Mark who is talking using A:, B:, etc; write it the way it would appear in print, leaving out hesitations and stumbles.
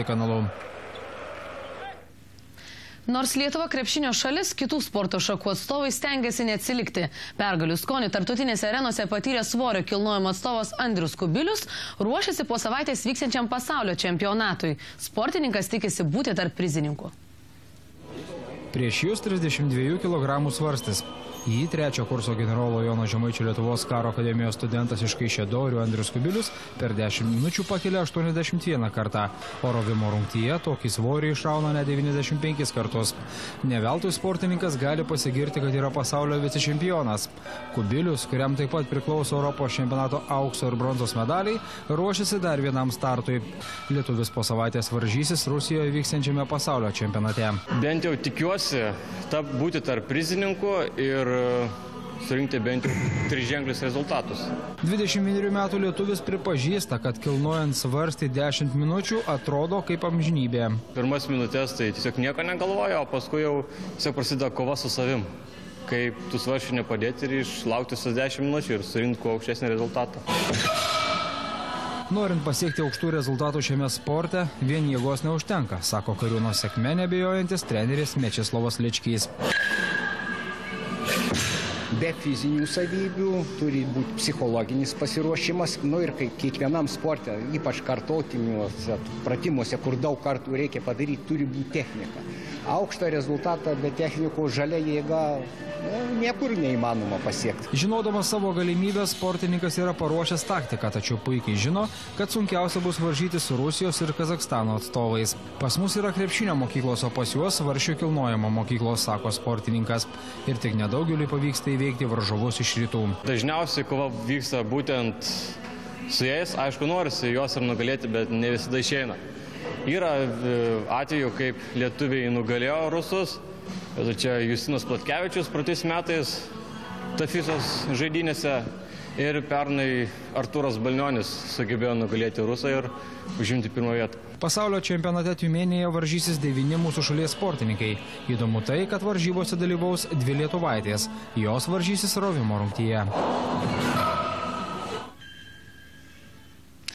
A: kanalu.
B: Nors Lietuva krepšinio šalis, kitų sporto šakų atstovai stengiasi neatsilikti. Pergalių skonį tarptautinėse arenose patyrė svorio kilnojimo atstovas Andrius Kubilius, ruošiasi po savaitės vyksiančiam pasaulio čempionatui. Sportininkas tikisi būti tarp prizininkų.
A: Prieš jūs 32 kg svarstis. Jį trečio kurso generolo Jono Žemaičio Lietuvos karo akademijos studentas iš Kaišiadorių Andrius Kubilius per 10 minučių pakelia 81 kartą. O rovimo rungtyje tokį svorį išrauna ne 95 kartus. Ne veltui sportininkas gali pasigirti, kad yra pasaulio vicečempionas. Kubilius, kuriam taip pat priklauso Europos čempionato aukso ir bronzos medaliai, ruošiasi dar vienam startui. Lietuvis po savaitės varžysis Rusijoje vyksiančiame pasaulio čempionate.
C: Bent jau tikiuosi būti tarp prizininkų ir surinkti bent jau 3 ženklius rezultatus.
A: 21 metų lietuvis pripažįsta, kad kilnojant svarstį 10 minučių atrodo kaip amžinybė.
C: Pirmas minutės tai tiesiog nieko negalvoja, o paskui jau tiesiog prasideda kova su savim. Kaip tų svarščių nepadėti ir išlaukti sus 10 minučių ir surinkti kuo aukštesnį rezultatą.
A: Norint pasiekti aukštų rezultatų šiame sporte, vien jėgos neužtenka, sako Kariūno sėkme neabejojantis treneris Mečislovas Lečkys.
D: Be fizinių savybių turi būti psichologinis pasiruošimas, ir kaip kiekvienam sporte, ypač kartotiniuose pratimuose, kur daug kartų reikia padaryti, turi būti technika. Aukštą rezultatą be technikų žalia jėga niekur neįmanoma pasiekti.
A: Žinodamas savo galimybės, sportininkas yra paruošęs taktiką, tačiau puikiai žino, kad sunkiausia bus varžyti su Rusijos ir Kazakstano atstovais. Pas mus yra krepšinio mokyklos, o pas juos svarsčių kilnojimo mokyklos, sako sportininkas. Ir tik nedaugeliui pavyksta įveikti varžovus iš rytų.
C: Dažniausiai kova vyksta būtent su jais. Aišku, norisi juos ir nugalėti, bet ne visada išeina. Yra atvejų, kaip lietuviai nugalėjo rusus. Čia Justinas Platkevičius praeitais metais Tafisos žaidynėse ir pernai Artūras Balnionis sugebėjo nugalėti rusą ir užimti pirmą vietą.
A: Pasaulio čempionate Tiumenėje varžysis 9 mūsų šalies sportininkai. Įdomu tai, kad varžybose dalyvaus 2 lietuvaitės. Jos varžysis rovimo rungtyje.